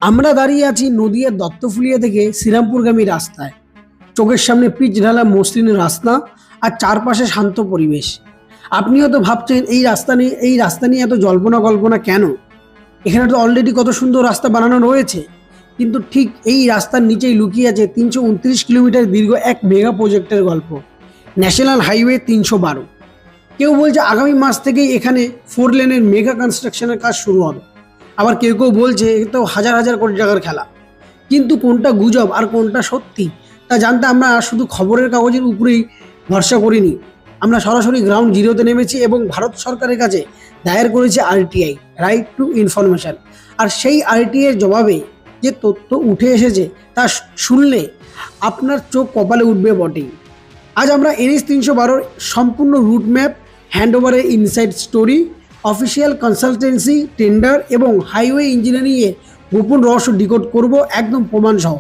আমরা দাঁড়িয়ে আছি নদিয়ার দত্তফুলিয়া থেকে শ্রীরামপুরগামী রাস্তায়। চোখের সামনে পিচ ঢালা মসৃণ রাস্তা আর চারপাশে শান্ত পরিবেশ। আপনি হয়তো ভাবছেন এই রাস্তা নিয়ে এত জল্পনা কল্পনা কেন? এখানে তো অলরেডি কত সুন্দর রাস্তা বানানো রয়েছে। কিন্তু ঠিক এই রাস্তার নিচেই লুকিয়ে আছে ৩২৯ কিলোমিটার দীর্ঘ এক মেগা প্রজেক্টের গল্প, ন্যাশনাল হাইওয়ে ৩১২। কেউ বলছে আগামী মাস থেকেই এখানে 4 লেনের মেগা কনস্ট্রাকশনের কাজ শুরু হবে। আবার কেউ কেউ বলছে এ তো হাজার হাজার কোটি টাকার খেলা। কিন্তু কোনটা গুজব আর কোনটা সত্যি তা জানতে আমরা শুধু খবরের কাগজের উপরেই ভরসা করিনি। আমরা সরাসরি গ্রাউন্ড জিরোতে নেমেছি এবং ভারত সরকারের কাছে দায়ের করেছি আরটিআই, রাইট টু ইনফরমেশন। আর সেই আরটিআই এর জবাবে যে তথ্য উঠে এসেছে তা শুনলে আপনার চোখ কপালে উঠবে বটেই। আজ আমরা NH ৩১২ সম্পূর্ণ রুট ম্যাপ, হ্যান্ডওভারের inside story, official consultancy, tender এবং হাইওয়ে ইঞ্জিনিয়ারিংয়ের গোপন রহস্য ডিকোড করব একদম প্রমাণ সহ।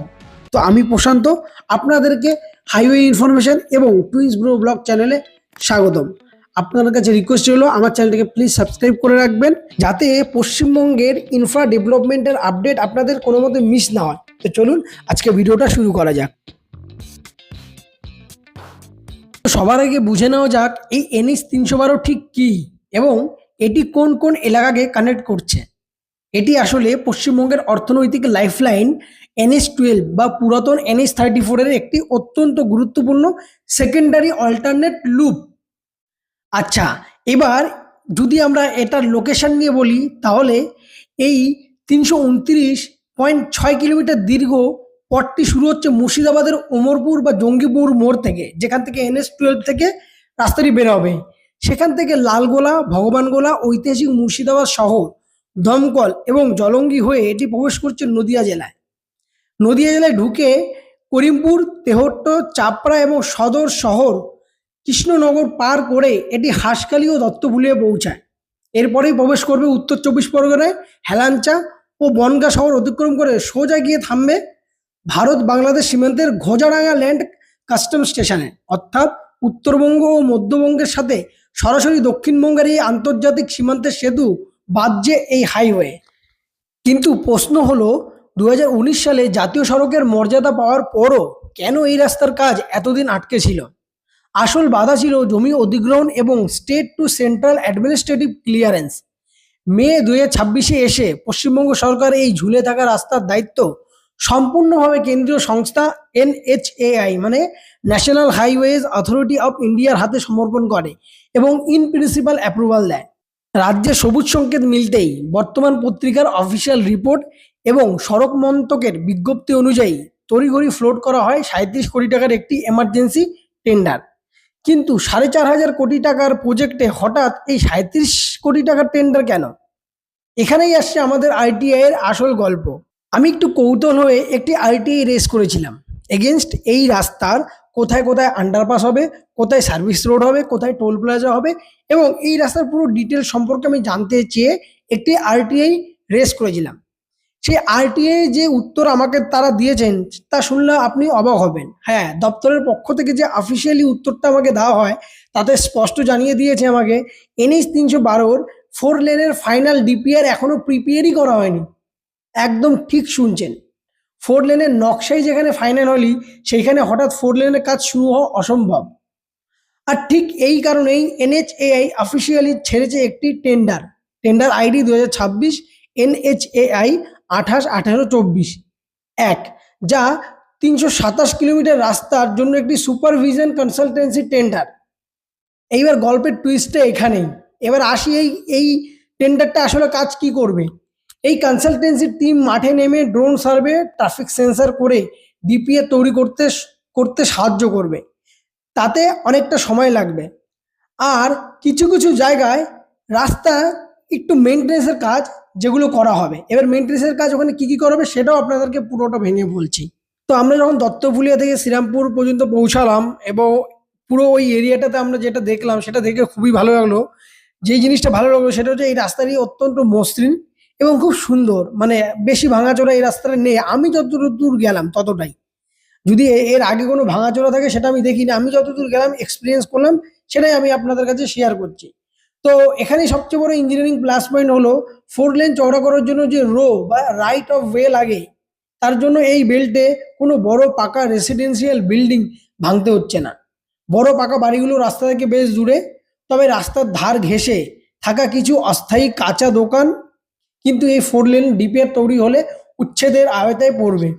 তো আমি প্রশান্ত, আপনাদেরকে হাইওয়ে ইনফরমেশন এবং টুইন্স ব্রো ব্লগ চ্যানেলে স্বাগতম। আপনাদের কাছে রিকোয়েস্ট হলো আমার চ্যানেলটিকে প্লিজ সাবস্ক্রাইব করে রাখবেন, যাতে পশ্চিমবঙ্গের ইনফ্রা ডেভেলপমেন্টের আপডেট আপনাদের কোনো মতে মিস না হয়। তো চলুন আজকে ভিডিওটা শুরু করা যাক। সবার আগে বুঝে নেওয়া যাক এই NH ৩১২ ঠিক কি এবং এটি কোন কোন এলাকাকে কানেক্ট করছে। এটি আসলে পশ্চিমবঙ্গের অর্থনৈতিক লাইফলাইন NH 12 বা পুরাতন NH 34 এর একটি অত্যন্ত গুরুত্বপূর্ণ সেকেন্ডারি অল্টারনেট লুপ। আচ্ছা, এবার যদি আমরা এটার লোকেশন নিয়ে বলি তাহলে এই ৩২৯.৬ কিলোমিটার দীর্ঘ পথটি শুরু হচ্ছে মুর্শিদাবাদের ওমরপুর বা জঙ্গিপুর মোড় থেকে, যেখান থেকে NH 12 থেকে রাস্তাটি বের হবে। সেখান থেকে লালগোলা, ভগবানগোলা, ঐতিহাসিক মুর্শিদাবাদ শহর, দমকল এবং জলঙ্গি হয়ে এটি প্রবেশ করছে নদিয়া জেলায়। নদিয়া জেলায় ঢুকে করিমপুর, তেহট্ট, চাপড়া এবং সদর শহর কৃষ্ণনগর পার করে এটি হাঁসখালি ও দত্তফুলিয়া পৌঁছায়। এরপরেই প্রবেশ করবে উত্তর ২৪ পরগনায় হেলাঞ্চা ও বনগাঁ শহর অতিক্রম করে সোজা গিয়ে থামবে ভারত বাংলাদেশ সীমান্তের ঘোজাডাঙ্গা ল্যান্ড কাস্টম স্টেশনে। অর্থাৎ উত্তরবঙ্গ ও মধ্যবঙ্গের সাথে সরাসরি দক্ষিণবঙ্গের এই আন্তর্জাতিক সীমান্তের সেতু বাজছে এই হাইওয়ে। কিন্তু প্রশ্ন হলো, ২০১৯ সালে জাতীয় সড়কের মর্যাদা পাওয়ার পরও কেন এই রাস্তার কাজ এতদিন আটকে ছিল? আসল বাধা ছিল জমি অধিগ্রহণ এবং state to central administrative clearance. May ২০২৬-এ এসে পশ্চিমবঙ্গ সরকার এই ঝুলে থাকা রাস্তার দায়িত্ব সম্পূর্ণভাবে কেন্দ্রীয় সংস্থা NHAI মানে ন্যাশনাল হাইওয়েজ অথরিটি অফ ইন্ডিয়ার হাতে সমর্পণ করে এবং ইন প্রিন্সিপাল অ্যাপ্রুভাল দেয়। রাজ্যে সবুজ সংকেত মিলতেই বর্তমান পত্রিকার অফিসিয়াল রিপোর্ট এবং সড়ক মন্ত্রকের বিজ্ঞপ্তি অনুযায়ী তড়িঘড়ি ফ্লোট করা হয় ৩৭ কোটি টাকার একটি এমার্জেন্সি টেন্ডার। কিন্তু ৪,৫০০ কোটি টাকার প্রজেক্টে হঠাৎ এই ৩৭ কোটি টাকার টেন্ডার কেন? এখানেই আসছে আমাদের আরটিআই এর আসল গল্প। আমি একটু কৌতূহল হয়ে একটি আরটিআই রেস করেছিলাম এগেনস্ট এই রাস্তার। কোথায় কোথায় আন্ডারপাস হবে, কোথায় সার্ভিস রোড হবে, কোথায় টোল প্লাজা হবে এবং এই রাস্তার পুরো ডিটেল সম্পর্কে আমি জানতে চেয়ে একটি আরটিআই রেস করেছিলাম। সেই আরটিআই যে উত্তর আমাকে তারা দিয়েছেন তা শুনলে আপনি অবাক হবেন। হ্যাঁ, দপ্তরের পক্ষ থেকে যে অফিসিয়ালি উত্তরটা আমাকে দেওয়া হয় তাতে স্পষ্ট জানিয়ে দিয়েছে আমাকে NH ৩১২-র 4 লেনের ফাইনাল ডিপিআর এখনো প্রিপেয়ারই করা হয়নি। একদম ঠিক শুনছেন, 4 লেনের নকশাই যেখানে ফাইনাল হলি সেইখানে হঠাৎ 4 লেনের কাজ শুরু হওয়া অসম্ভব। আর ঠিক এই কারণেই NHAI অফিসিয়ালি ছেড়েছে একটি টেন্ডার, টেন্ডার আইডি ২০২৬ NHAI ২৮-১৮-২৪ এক, যা ৩২৭ কিলোমিটার রাস্তার জন্য একটি সুপারভিশন কনসালটেন্সি টেন্ডার। এইবার গল্পের টুইস্টটা এখানেই। এবার আসি এই টেন্ডারটা আসলে কাজ কি করবে। এই কনসালটেন্সি টিম মাঠে নেমে ড্রোন সার্ভে, ট্রাফিক সেন্সার করে ডিপিএ তৈরি করতে সাহায্য করবে। তাতে অনেকটা সময় লাগবে। আর কিছু কিছু জায়গায় রাস্তা একটু মেনটেন্সের কাজ যেগুলো করা হবে। এবার মেনটেন্সের কাজ ওখানে কী কী করা হবে সেটাও আপনাদেরকে পুরোটা ভেঙে বলছি। তো আমরা যখন দত্তফুলিয়া থেকে শ্রীরামপুর পর্যন্ত পৌঁছালাম এবং পুরো ওই এরিয়াটাতে আমরা যেটা দেখলাম সেটা দেখে খুবই ভালো লাগলো। যেই জিনিসটা ভালো লাগলো সেটা হচ্ছে এই রাস্তাটি অত্যন্ত মসৃণ এবং খুব সুন্দর, মানে বেশি ভাঙাচোরা এই রাস্তাটা নেই। আমি যতদূর গেলাম ততটাই, যদি এর আগে কোনো ভাঙাচোরা থাকে সেটা আমি দেখিনি। আমি যতদূর গেলাম এক্সপিরিয়েন্স করলাম সেটাই আমি আপনাদের কাছে শেয়ার করছি। তো এখানে সবচেয়ে বড় ইঞ্জিনিয়ারিং প্লাস পয়েন্ট হলো 4 লেন চওড়া করার জন্য যে বা রাইট অফ ওয়ে লাগে, তার জন্য এই বেল্টে কোনো বড় পাকা রেসিডেন্সিয়াল বিল্ডিং ভাঙতে হচ্ছে না। বড় পাকা বাড়িগুলো রাস্তা থেকে বেশ দূরে, তবে রাস্তার ধার ঘেঁষে থাকা কিছু অস্থায়ী কাঁচা দোকান কিন্তু এই 4 লেন ডিপিআর তৈরি হলে উচ্ছেদের আওতায় পড়বে।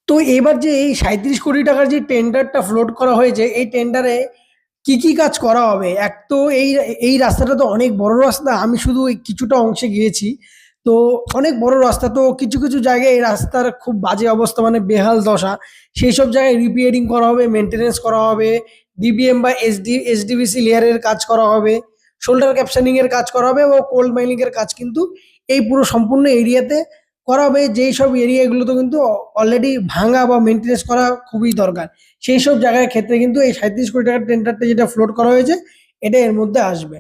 তো এবার যে এই 37 কোটি টাকার যে টেন্ডারটা ফ্লোট করা হয়েছে, এই টেন্ডারে কি কি কাজ করা হবে? এক তো এই এই রাস্তাটা তো অনেক বড় রাস্তা, আমি শুধু এই কিছুটা অংশে গিয়েছি। তো অনেক বড় রাস্তা, তো কিছু কিছু জায়গায় এই রাস্তার খুব বাজে অবস্থা, মানে বেহাল দশা। সেই সব জায়গায় রিপেয়ারিং করা হবে, মেনটেনেন্স করা হবে, ডিবিএম বা এসডিবিসি লেয়ারের কাজ করা হবে, শোল্ডার ক্যাপশনিং এর কাজ করা হবে ও কোল্ড মাইনিং এর কাজ কিন্তু এই পুরো সম্পূর্ণ এরিয়াতে করা হবে। যেই সব এরিয়াগুলো তো কিন্তু অলরেডি ভাঙা বা মেনটেনেন্স করা খুবই দরকার, সেই সব জায়গার ক্ষেত্রে কিন্তু এই 37 কোটি টাকার টেন্ডারটা যেটা ফ্লোট করা হয়েছে, এটা এর মধ্যে আসবে।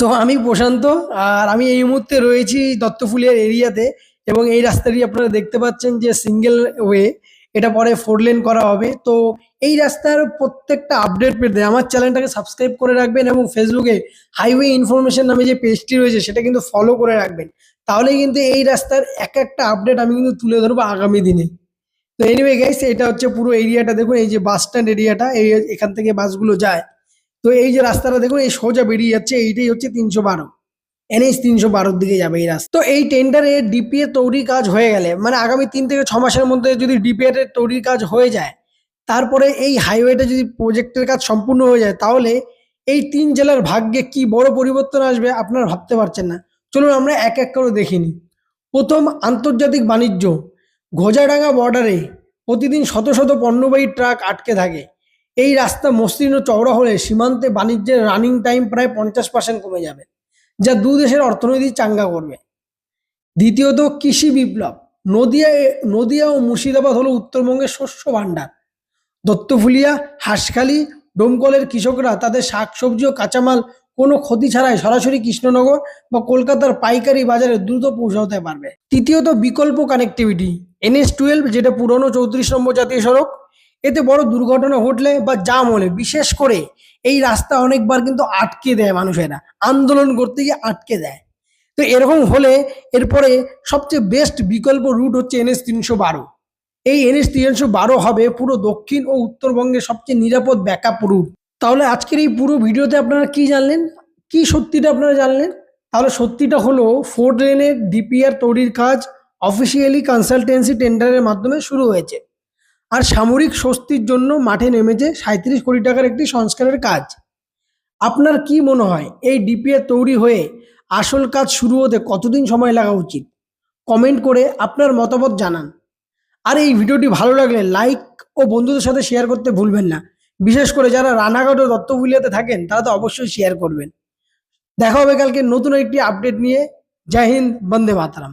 তো আমি প্রশান্ত, আর আমি এই মুহূর্তে রয়েছি দত্তফুলিয়ার এরিয়াতে, এবং এই রাস্তাটি আপনারা দেখতে পাচ্ছেন যে সিঙ্গেল ওয়ে, এটা পরে 4 লেন করা হবে। তো এই রাস্তার প্রত্যেকটা আপডেট পেতে আমার চ্যানেলটাকে সাবস্ক্রাইব করে রাখবেন, এবং ফেসবুকে হাইওয়ে ইনফরমেশন নামে যে পেজটি রয়েছে সেটা কিন্তু ফলো করে রাখবেন। তাহলে কিন্তু এই রাস্তার এক একটা আপডেট আমি কিন্তু তুলে ধরবো আগামী দিনে। তো এনিওয়ে গাইস, এটা হচ্ছে পুরো এরিয়াটা দেখুন, এই যে বাস স্ট্যান্ড এরিয়াটা, এই এখান থেকে বাসগুলো যায়। তো এই যে রাস্তাটা দেখুন, এই সোজা বেরিয়ে যাচ্ছে, এইটাই হচ্ছে 312, এনএইচ 312 দিকে যাবে এই রাস্তা। তো এই টেন্ডারে ডিপিএ তৈরির কাজ হয়ে গেলে, মানে আগামী 3 থেকে 6 মাসের মধ্যে যদি ডিপিএর তৈরির কাজ হয়ে যায়, তারপরে এই হাইওয়েটা যদি প্রজেক্টের কাজ সম্পূর্ণ হয়ে যায়, তাহলে এই 3 জেলার ভাগ্যে কি বড় পরিবর্তন আসবে আপনারা ভাবতে পারছেন না। চলুন আমরা এক এক করে দেখিনি। প্রথম, আন্তর্জাতিক বাণিজ্য। ঘোজাডাঙ্গা বর্ডারে প্রতিদিন শত শত পণ্যবাহী ট্রাক আটকে থাকে। এই রাস্তা মসৃণ ও চওড়া হলে সীমান্তে বাণিজ্যের রানিং টাইম প্রায় 50% কমে যাবে, যা দুদেশের অর্থনীতি চাঙ্গা করবে। দ্বিতীয়ত, কৃষি বিপ্লব। নদিয়া ও মুর্শিদাবাদ হলো উত্তরবঙ্গের শস্য ভাণ্ডার। দত্তফুলিয়া, হাঁসখালি, ডোমকলের কৃষকরা তাদের শাকসবজি ও কাঁচামাল কোনো ক্ষতি ছাড়াই সরাসরি কৃষ্ণনগর বা কলকাতার পাইকারি বাজারে দ্রুত পৌঁছাতে পারবে। তৃতীয়ত, বিকল্প কানেক্টিভিটি। NH-12, যেটা পুরনো 34 নম্বর জাতীয় সড়ক, এতে বড় দুর্ঘটনা ঘটলে বা জাম হলে বিশেষ করে এই রাস্তা অনেকবার কিন্তু আটকে দেয়, মানুষেরা আন্দোলন করতে গিয়ে আটকে দেয়। তো এরকম হলে এরপরে সবচেয়ে বেস্ট বিকল্প রুট হচ্ছে NH-312। এই NH-312 হবে পুরো দক্ষিণ ও উত্তরবঙ্গের সবচেয়ে নিরাপদ ব্যাকআপ রুট। তাহলে আজকের এই পুরো ভিডিওতে আপনারা কি জানলেন, কি সত্যিটা আপনারা জানলেন? তাহলে সত্যিটা হলো 4 লেনের ডিপিআর তৈরির কাজ অফিসিয়ালি কনসালটেন্সি টেন্ডারের মাধ্যমে শুরু হয়েছে, আর সামরিক স্বস্তির জন্য মাঠে নেমেছে 37 কোটি টাকার একটি সংস্কারের কাজ। আপনার কি মনে হয় এই ডিপিআর তৈরি হয়ে আসল কাজ শুরু হতে কতদিন সময় লাগা উচিত? কমেন্ট করে আপনার মতামত জানান। আর এই ভিডিওটি ভালো লাগলে লাইক ও বন্ধুদের সাথে শেয়ার করতে ভুলবেন না। বিশেষ করে যারা রানাঘাট ও দত্তফুলিয়াতে থাকেন তারা তো অবশ্যই শেয়ার করবেন। দেখা হবে কালকে নতুন একটি আপডেট নিয়ে। জয় হিন্দ, বন্দে মাতরম।